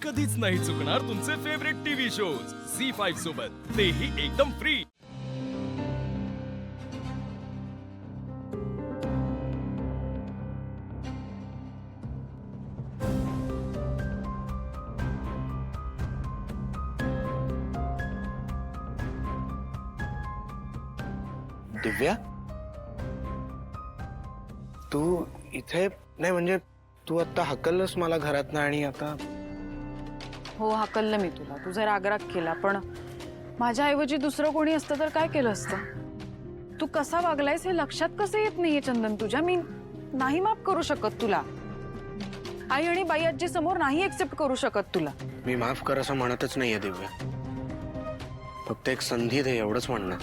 कधीच नाही चुकणार तुमचे फेवरेट टीव्ही शोज झी5 सोबत, तेही एकदम फ्री। दिव्या, तू इथे नाही म्हणजे तू आता हकललंस मला घरातनं आणि आता हो हाकललं मी तुला, तुझा रागराग केला, पण माझ्याऐवजी दुसरं कोणी असतं तर काय केलं असतं? तू कसा वागलायस हे लक्षात कसं येत नाहीये चंदन तुझ्या? मी नाही माफ करू शकत तुला, आई आणि बाई आजी समोर नाही एक्सेप्ट करू शकत तुला। मी माफ कर असं म्हणतच नाहीये दिव्या, फक्त एक संधी दे एवढंच म्हणणं।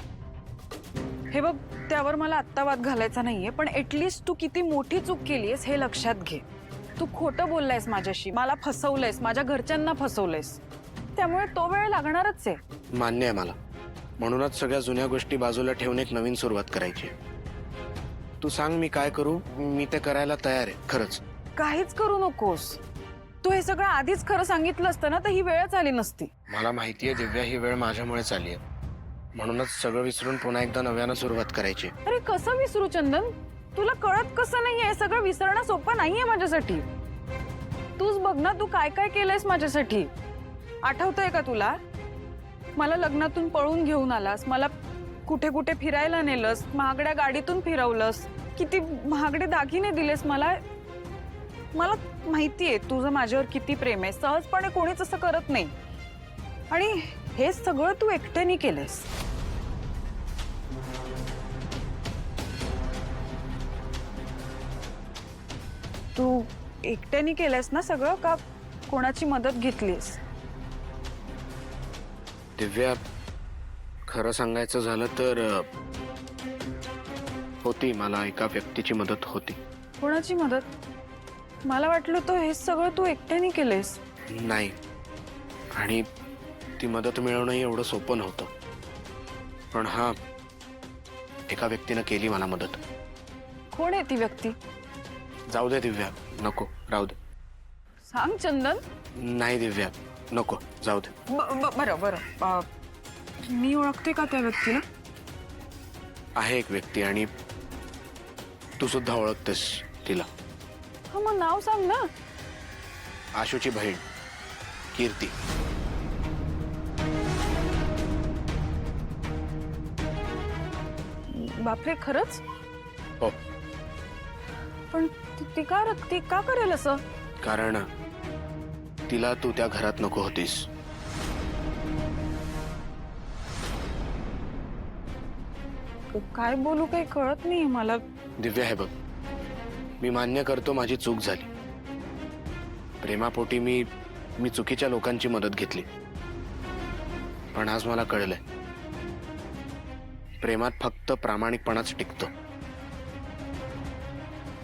हे बघ, त्यावर मला आत्ता वाद घालायचा नाहीये, पण ऍटलीस्ट तू किती मोठी चूक केलीयस हे लक्षात घे। तू खोटं बोललायस माझ्याशी, मला फसवलंयस, माझ्या घरच्यांना फसवलंयस, त्यामुळे तो वेळ लागणारच आहे। मान्य आहे मला, म्हणूनच सगळ्या जुन्या गोष्टी बाजूला ठेवून एक नवीन सुरुवात करायची। तू सांग मी काय करू, मी ते करायला तयार आहे खरंच। काहीच करू नकोस, तू हे सगळं आधीच खरं सांगितलं असतं ना तर ही वेळच आली नसती। मला माहितीये दिव्या, ही वेळ माझ्यामुळेच आली आहे, म्हणूनच सगळं विसरून पुन्हा एकदा नव्यानं सुरुवात करायची। अरे कसं विसरू चंदन, तुला कळत कसं नाहीये? सगळं विसरणं सोपं नाहीये माझ्यासाठी। तूच बघ ना, तू काय काय केलंयस माझ्यासाठी। आठवतंय का तुला? मला लग्नातून पळून घेऊन आलास, मला कुठे कुठे फिरायला नेलंस, महागड्या गाडीतून फिरवलंस, किती महागडे दागिने दिलेस मला। मला माहितीये तुझं माझ्यावर किती प्रेम आहे, सहजपणे कोणीच असं करत नाही, आणि हे सगळं तू एकट्याने केलंयस। तू एकट्याने केलंयस ना सगळं, का कोणाची मदत घेतलीस? दिव्या, खरं सांगायचं झालं तर होती, मला एका व्यक्तीची मदत होती। कोणाची मदत? मला वाटलं तो हे सगळं तू एकट्याने केलंयस। नाही, आणि ती मदत मिळवणंही एवढं सोपं नव्हतं, पण हा, एका व्यक्तीनं केली मला मदत। कोण आहे ती व्यक्ती? जाऊ दे दिव्या, नको, राहू दे। सांग चंदन। नाही दिव्या, नको, जाऊ दे। बरं बरं, मी ओळखते का त्या व्यक्तीला? आहे एक व्यक्ती, आणि तू सुद्धा ओळखतेस तिला। हा, मग नाव सांग ना। आशूची बहीण कीर्ती। बापरे, खरंच? हो, पण ती का करेल असं? कारण तिला तू त्या घरात नको होतीस। काय बोलू काही कळत नाही मला। दिव्या, हे बघ, मी मान्य करतो माझी चूक झाली, प्रेमापोटी मी चुकीच्या लोकांची मदत घेतली, पण आज मला कळलंय, प्रेमात फक्त प्रामाणिकपणाच टिकतो,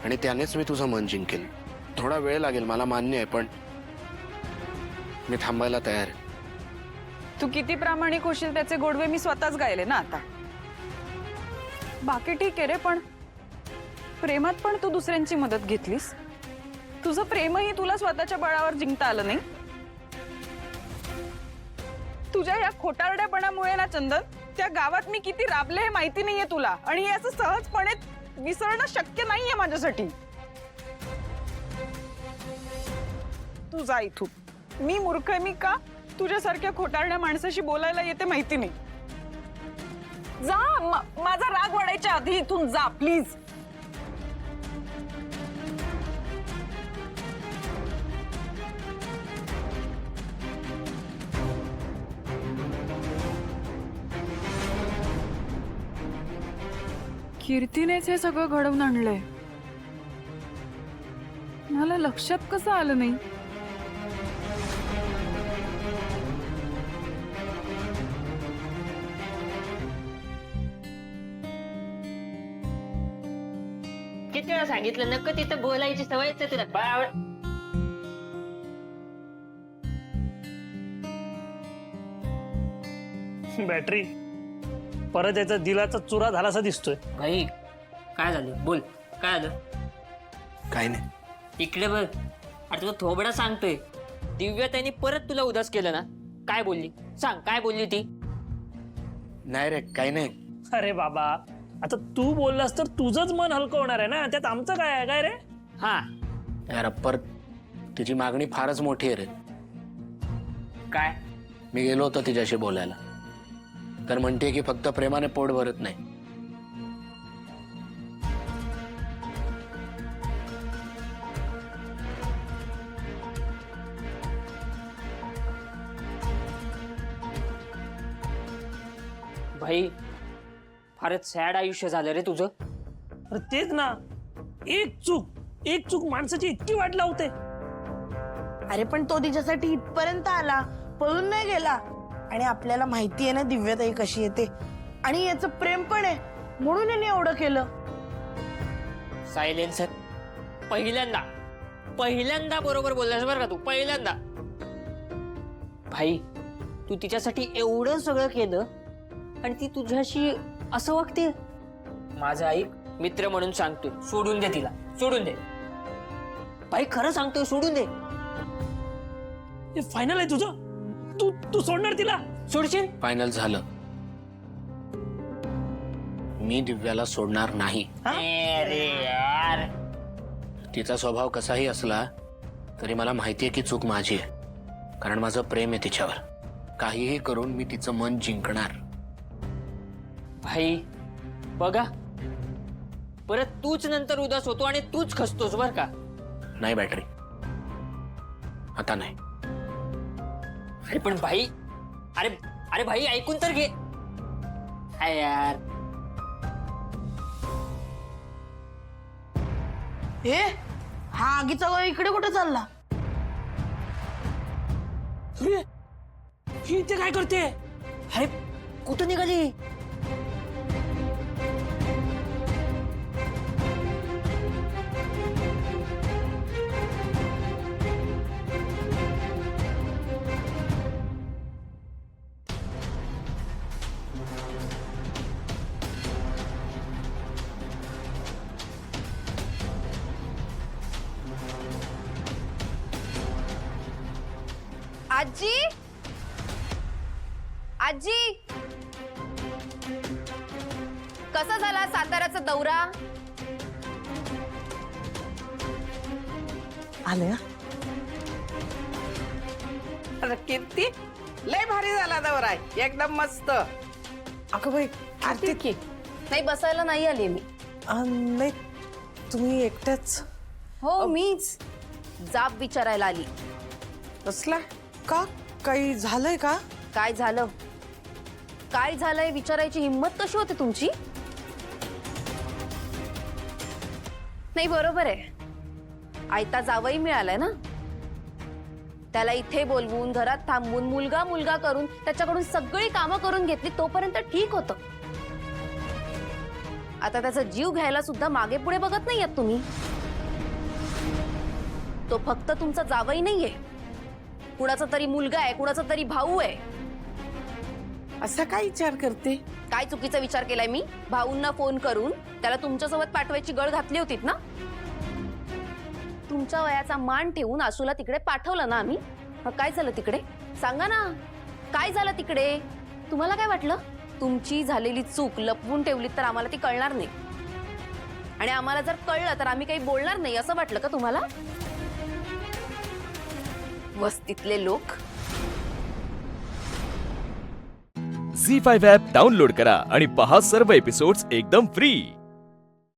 आणि त्यानेच मी तुझं मन जिंकेल। थोडा वेळ लागेल मला मान्य आहे, पण मी थांबायला तयार आहे। तू किती प्रामाणिक होशील त्याचे गोडवे मी स्वतःच गायले ना आता। बाकी ठीक आहे रे, पण प्रेमात पण तू दुसऱ्यांची मदत घेतलीस। तुझं प्रेमही तुला स्वतःच्या बळावर जिंकता आलं नाही। तुझ्या या खोटारड्यापणामुळे ना चंदन, त्या गावात मी किती राबले हे माहिती नाहीये तुला, आणि हे असं सहजपणे विसरणं शक्य नाहीये माझ्यासाठी। तू जा इथून। मी मूर्ख आहे, मी का तुझ्यासारख्या खोटारड्या माणसाशी बोलायला येते माहिती नाही। जा, माझा राग वाढायच्या आधी इथून जा प्लीज। कीर्तीनेच हे सगळं घडवून आणलंय, मला लक्षात कसं आलं नाही? किती वेळा सांगितलं नको तिथं बोलायची सवयच आहे तुला बाळ। बॅटरी परत याचा दिलाचा चुरा झालासा दिसतोय। भाई काय झालं, बोल काय झालं? काही नाही। इकडे बघ, अरे तुला थोबडा सांगतोय, दिव्या त्यांनी परत तुला उदास केलं ना? काय बोलली? सांग, काय बोलली ती? नाही रे, काही नाही. अरे बाबा, आता तू बोललास तर तुझंच मन हलकं होणार आहे ना, त्यात आमचं काय आहे काय रे? हा, यार अप्पर, तिची मागणी फारच मोठी आहे रे. काय? मी गेलो होतो तिच्याशी बोलायला, तर म्हणते की फक्त प्रेमाने पोट भरत नाही, भाई, फारच सॅड आयुष्य झालं रे तुझं. अरे तेच ना, एक चूक माणसाची इतकी वाट लावते. अरे पण तो तिच्यासाठी इथपर्यंत आला, पळून नाही गेला. आणि आपल्याला माहिती आहे ना दिव्याताई कशी येते, आणि याचं प्रेम पण आहे म्हणून याने एवढं केलं. सायलेन्सर, पहिल्यांदा बरोबर बोललास बरं का तू, पहिल्यांदा. भाई, तू तिच्यासाठी एवढं सगळं केलं आणि ती तुझ्याशी असं वागते. माझं ऐक, मित्र म्हणून सांगतोय, सोडून दे तिला, सोडून दे. भाई खरं सांगतोय, सोडून दे. हे फायनल आहे तुझं? तू सोडणार तिला? सोडशील? फायनल झालं. मी दिव्याला सोडणार नाही. अरे यार, तिचा स्वभाव कसाही असला तरी मला माहितीये की चूक माझी आहे, कारण माझं प्रेम आहे तिच्यावर. काहीही करून मी तिचं मन जिंकणार. भाई बघा, परत तूच नंतर उदास होतो आणि तूच खचतोस बर का. नाही बॅटरी, आता नाही. अरे पण भाई, अरे भाई ऐकून तर घे. हाय यार, हे हा आगीचा गोळा इकडे कुठे चालला? अरे, ही इथे काय करते? अरे कुठं निघाली? आजी, आजी, कसा झाला साताऱ्याचा दौरा? आले ना? अरे किती लय भारी झाला दौरा, एकदम मस्त. अगं बाई, आरती की नाही, बसायला नाही आली मी. नाही, तुम्ही एकट्याच? हो, मीच जाब विचारायला आली. कसला? का काही झालंय का? काय झालं, काय झालंय विचारायची हिंमत कशी होते तुमची? नाही, बरोबर आहे, आयता जावई मिळालाय ना, त्याला इथे बोलवून घरात थांबवून मुलगा मुलगा करून त्याच्याकडून सगळी कामं करून घेतली, तोपर्यंत ठीक होतं. आता त्याचा जीव घ्यायला सुद्धा मागे पुढे बघत नाहीयेत तुम्ही. तो फक्त तुमचा जावई नाहीये, कुणाचा तरी मुलगा आहे, कुणाचा तरी भाऊ आहे. असा काय विचार करते? काय चुकीचा विचार केलाय मी? भाऊंना फोन करून त्याला तुमच्यासोबत पाठवायची गळ घातली होतीत ना? तुमच्या वयाचा मान ठेवून आशूला तिकडे पाठवलं ना आम्ही. काय झालं तिकडे? सांगा ना, काय झालं तिकडे? तुम्हाला काय वाटलं तुमची झालेली चूक लपवून ठेवली तर आम्हाला ती कळणार नाही, आणि आम्हाला जर कळलं तर आम्ही काही बोलणार नाही असं वाटलं का तुम्हाला? वस्तीतले लोक. झी5 ॲप डाउनलोड करा आणि पहा सर्व एपिसोड्स एकदम फ्री.